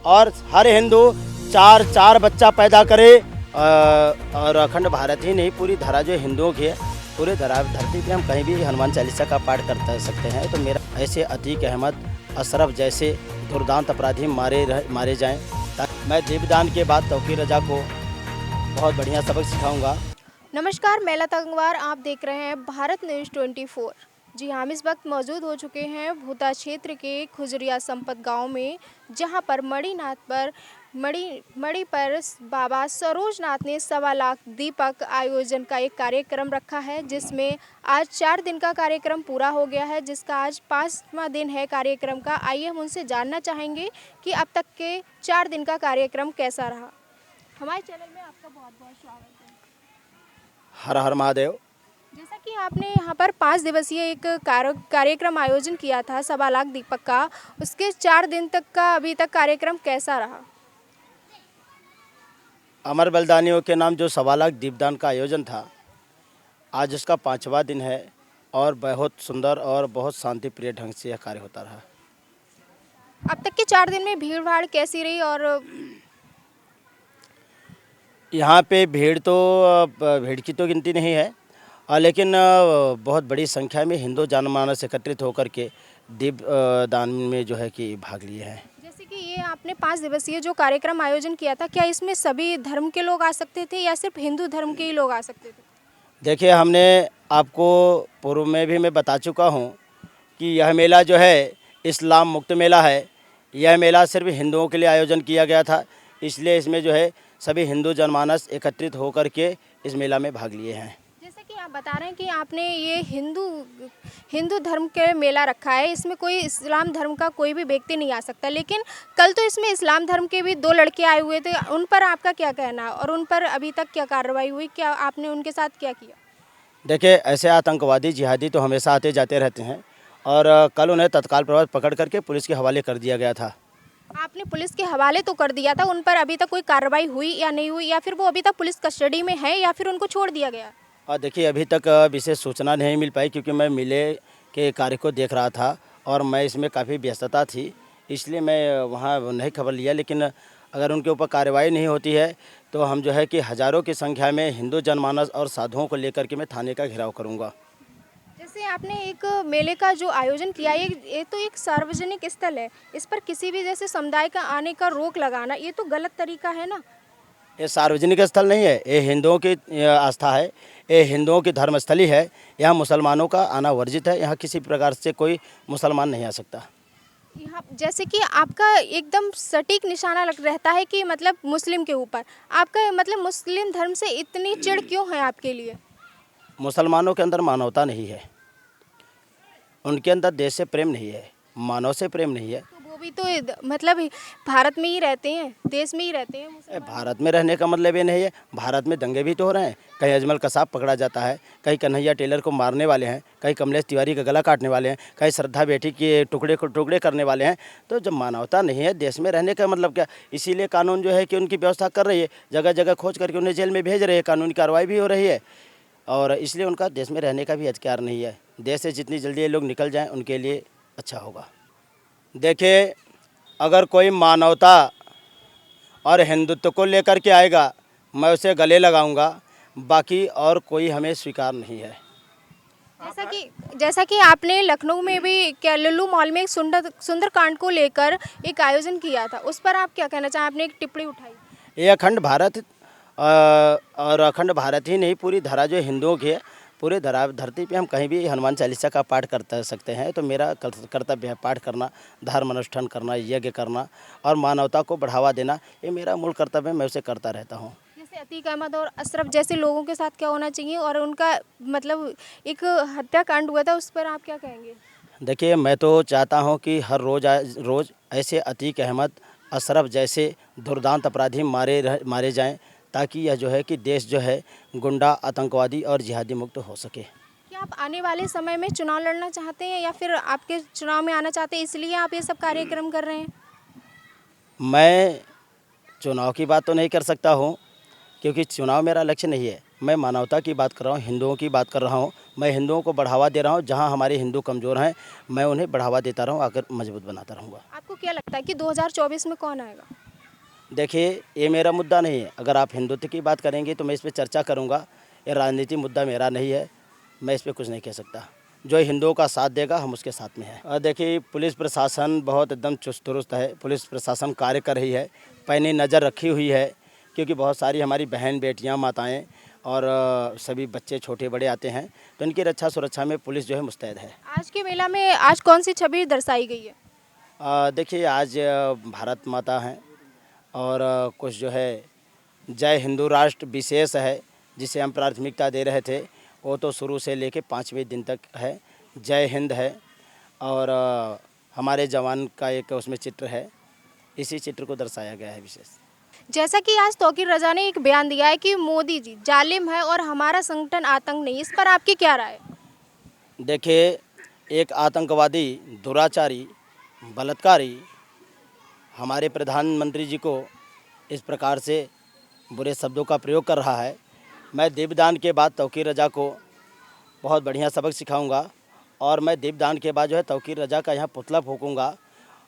और हर हिंदू चार चार बच्चा पैदा करे। और अखंड भारत ही नहीं, पूरी धरा जो हिंदुओं की है, पूरे धरती पे हम कहीं भी हनुमान चालीसा का पाठ कर सकते हैं। तो मेरा ऐसे अतीक अहमद, अशरफ जैसे दुर्दांत अपराधी मारे जाएं। मैं दीपदान के बाद तौकीर रजा को बहुत बढ़िया सबक सिखाऊंगा। नमस्कार, मैं लता गंगवार, आप देख रहे हैं भारत न्यूज़ 24। जी हाँ, हम इस वक्त मौजूद हो चुके हैं भूता क्षेत्र के खुजरिया संपत गांव में, जहां पर मड़ी पर बाबा सरोजनाथ ने 1.25 लाख दीपक आयोजन का एक कार्यक्रम रखा है, जिसमें आज 4 दिन का कार्यक्रम पूरा हो गया है, जिसका आज 5वां दिन है कार्यक्रम का। आइए हम उनसे जानना चाहेंगे कि अब तक के 4 दिन का कार्यक्रम कैसा रहा। हमारे चैनल में आपका बहुत बहुत स्वागत है। हर हर महादेव। जैसा कि आपने यहाँ पर 5 दिवसीय एक कार्यक्रम आयोजन किया था 1.25 लाख दीपक का, उसके 4 दिन तक का अभी तक कार्यक्रम कैसा रहा? अमर बलिदानियों के नाम जो 1.25 लाख दीपदान का आयोजन था, आज उसका 5वां दिन है और बहुत सुंदर और बहुत शांतिप्रिय ढंग से यह कार्य होता रहा। अब तक के 4 दिन में भीड़ भाड़ कैसी रही? और यहाँ पे भीड़ की तो गिनती नहीं है, लेकिन बहुत बड़ी संख्या में हिंदू जनमानस एकत्रित होकर के दीप दान में जो है कि भाग लिए हैं। जैसे कि ये आपने 5 दिवसीय जो कार्यक्रम आयोजन किया था, क्या इसमें सभी धर्म के लोग आ सकते थे या सिर्फ हिंदू धर्म के ही लोग आ सकते थे? देखिए, हमने आपको पूर्व में भी मैं बता चुका हूँ कि यह मेला जो है इस्लाम मुक्त मेला है। यह मेला सिर्फ हिंदुओं के लिए आयोजन किया गया था, इसलिए इसमें जो है सभी हिंदू जनमानस एकत्रित होकर के इस मेला में भाग लिए हैं। जैसे कि आप बता रहे हैं कि आपने ये हिंदू धर्म के मेला रखा है, इसमें कोई इस्लाम धर्म का कोई भी व्यक्ति नहीं आ सकता, लेकिन कल तो इसमें इस्लाम धर्म के भी 2 लड़के आए हुए थे, उन पर आपका क्या कहना है और उन पर अभी तक क्या कार्रवाई हुई? क्या आपने उनके साथ क्या किया? देखिए, ऐसे आतंकवादी जिहादी तो हमेशा आते जाते रहते हैं और कल उन्हें तत्काल प्रभाव पकड़ करके पुलिस के हवाले कर दिया गया था। आपने पुलिस के हवाले तो कर दिया था, उन पर अभी तक कोई कार्रवाई हुई या नहीं हुई, या फिर वो अभी तक पुलिस कस्टडी में है या फिर उनको छोड़ दिया गया? और देखिए, अभी तक विशेष सूचना नहीं मिल पाई, क्योंकि मैं मेले के कार्य को देख रहा था और मैं इसमें काफ़ी व्यस्तता थी, इसलिए मैं वहाँ नहीं खबर लिया। लेकिन अगर उनके ऊपर कार्रवाई नहीं होती है तो हम जो है कि हज़ारों की संख्या में हिंदू जनमानस और साधुओं को लेकर के मैं थाने का घेराव करूँगा। जैसे आपने एक मेले का जो आयोजन किया, ये तो एक सार्वजनिक स्थल है, इस पर किसी भी जैसे समुदाय का आने का रोक लगाना, ये तो गलत तरीका है ना? ये सार्वजनिक स्थल नहीं है, ये हिंदुओं की आस्था है, ये हिंदुओं की धर्मस्थली है। यहाँ मुसलमानों का आना वर्जित है, यहाँ किसी प्रकार से कोई मुसलमान नहीं आ सकता। यहाँ जैसे कि आपका एकदम सटीक निशाना लग रहता है कि मतलब मुस्लिम के ऊपर, आपका मतलब मुस्लिम धर्म से इतनी चिढ़ क्यों है आपके लिए? मुसलमानों के अंदर मानवता नहीं है, उनके अंदर देश से प्रेम नहीं है, मानव से प्रेम नहीं है। तो वो भी तो मतलब भारत में ही रहते हैं, देश में ही रहते हैं मुसलमान। भारत में रहने का मतलब ये नहीं है, भारत में दंगे भी तो हो रहे हैं। कहीं अजमल कसाब पकड़ा जाता है, कहीं कन्हैया टेलर को मारने वाले हैं, कहीं कमलेश तिवारी का गला काटने वाले हैं, कहीं श्रद्धा बेटी के टुकड़े करने वाले हैं। तो जब मानवता नहीं है, देश में रहने का मतलब क्या? इसीलिए कानून जो है कि उनकी व्यवस्था कर रही है, जगह जगह खोज करके उन्हें जेल में भेज रहे हैं, कानूनी कार्रवाई भी हो रही है और इसलिए उनका देश में रहने का भी अधिकार नहीं है। देश से जितनी जल्दी ये लोग निकल जाएं उनके लिए अच्छा होगा। देखिए, अगर कोई मानवता और हिंदुत्व को लेकर के आएगा, मैं उसे गले लगाऊंगा, बाकी और कोई हमें स्वीकार नहीं है। जैसा कि आपने लखनऊ में भी क्या लुल्लू मॉल में एक सुंदरकांड को लेकर एक आयोजन किया था, उस पर आप क्या कहना चाहें? आपने एक टिप्पणी उठाई। ये अखंड भारत और अखंड भारत ही नहीं, पूरी धरा जो हिंदुओं की है, पूरे धरती पे हम कहीं भी हनुमान चालीसा का पाठ कर सकते हैं। तो मेरा कर्तव्य है पाठ करना, धर्म अनुष्ठान करना, यज्ञ करना और मानवता को बढ़ावा देना, ये मेरा मूल कर्तव्य है, मैं उसे करता रहता हूँ। जैसे अतीक अहमद और अशरफ जैसे लोगों के साथ क्या होना चाहिए, और उनका मतलब एक हत्याकांड हुआ था, उस पर आप क्या कहेंगे? देखिए, मैं तो चाहता हूँ कि हर रोज़ ऐसे अतीक अहमद, अशरफ जैसे दुर्दांत अपराधी मारे जाएं, ताकि यह जो है कि देश जो है गुंडा, आतंकवादी और जिहादी मुक्त हो सके। क्या आप आने वाले समय में चुनाव लड़ना चाहते हैं या फिर आपके चुनाव में आना चाहते हैं, इसलिए आप ये सब कार्यक्रम कर रहे हैं? मैं चुनाव की बात तो नहीं कर सकता हूँ, क्योंकि चुनाव मेरा लक्ष्य नहीं है। मैं मानवता की बात कर रहा हूँ, हिंदुओं की बात कर रहा हूँ, मैं हिंदुओं को बढ़ावा दे रहा हूँ। जहाँ हमारे हिंदू कमज़ोर हैं मैं उन्हें बढ़ावा देता रहूँ, आकर मजबूत बनाता रहूँगा। आपको क्या लगता है कि 2024 में कौन आएगा? देखिए, ये मेरा मुद्दा नहीं है। अगर आप हिंदुत्व की बात करेंगे तो मैं इस पे चर्चा करूँगा। ये राजनीति मुद्दा मेरा नहीं है, मैं इस पे कुछ नहीं कह सकता। जो हिंदुओं का साथ देगा हम उसके साथ में हैं। और देखिए, पुलिस प्रशासन बहुत एकदम चुस्त दुरुस्त है। पुलिस प्रशासन कार्य कर रही है, पैनी नज़र रखी हुई है, क्योंकि बहुत सारी हमारी बहन बेटियां, माताएं और सभी बच्चे छोटे बड़े आते हैं, तो इनकी रक्षा सुरक्षा में पुलिस जो है मुस्तैद है। आज के मेला में आज कौन सी छवि दर्शाई गई है? देखिए, आज भारत माता हैं और कुछ जो है जय हिंदू राष्ट्र विशेष है, जिसे हम प्राथमिकता दे रहे थे, वो तो शुरू से लेके 5वें दिन तक है। जय हिंद है और हमारे जवान का एक उसमें चित्र है, इसी चित्र को दर्शाया गया है विशेष। जैसा कि आज तौकीर रजा ने एक बयान दिया है कि मोदी जी जालिम है और हमारा संगठन आतंक नहीं, इस पर आपकी क्या राय है? देखिए, एक आतंकवादी, दुराचारी, बलात्कारी हमारे प्रधानमंत्री जी को इस प्रकार से बुरे शब्दों का प्रयोग कर रहा है। मैं दीपदान के बाद तौकीर रजा को बहुत बढ़िया सबक सिखाऊंगा और मैं दीपदान के बाद जो है तौकीर रजा का यहाँ पुतला फूकूंगा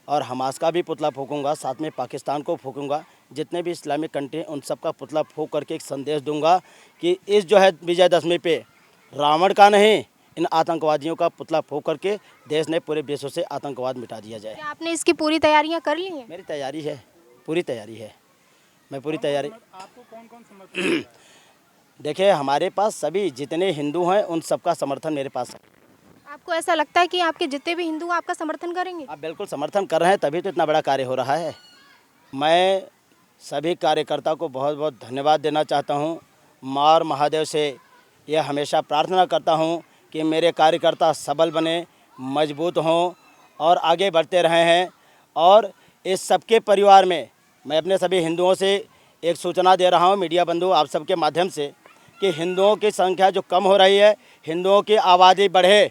और हमास का भी पुतला फूकूंगा, साथ में पाकिस्तान को फूकूंगा। जितने भी इस्लामिक कंट्री उन सब का पुतला फूक करके एक संदेश दूंगा कि इस जो है विजयदशमी पे रावण का नहीं, इन आतंकवादियों का पुतला फूक करके देश ने पूरे विश्व से आतंकवाद मिटा दिया जाए। क्या आपने इसकी पूरी तैयारियां कर ली हैं? मेरी तैयारी है, पूरी तैयारी है, मैं पूरी तैयारी। आपको कौन कौन समर्थन? देखिए, हमारे पास सभी जितने हिंदू हैं उन सबका समर्थन मेरे पास है। आपको ऐसा लगता है कि आपके जितने भी हिंदू आपका समर्थन करेंगे? आप बिल्कुल समर्थन कर रहे हैं, तभी तो इतना बड़ा कार्य हो रहा है। मैं सभी कार्यकर्ता को बहुत बहुत धन्यवाद देना चाहता हूं। माँ और महादेव से यह हमेशा प्रार्थना करता हूं कि मेरे कार्यकर्ता सबल बने, मजबूत हों और आगे बढ़ते रहे हैं। और इस सबके परिवार में मैं अपने सभी हिंदुओं से एक सूचना दे रहा हूं, मीडिया बंधु आप सबके माध्यम से, कि हिंदुओं की संख्या जो कम हो रही है, हिंदुओं की आबादी बढ़े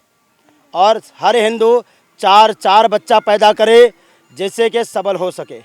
और हर हिंदू 4 बच्चा पैदा करे, जिससे कि सबल हो सके।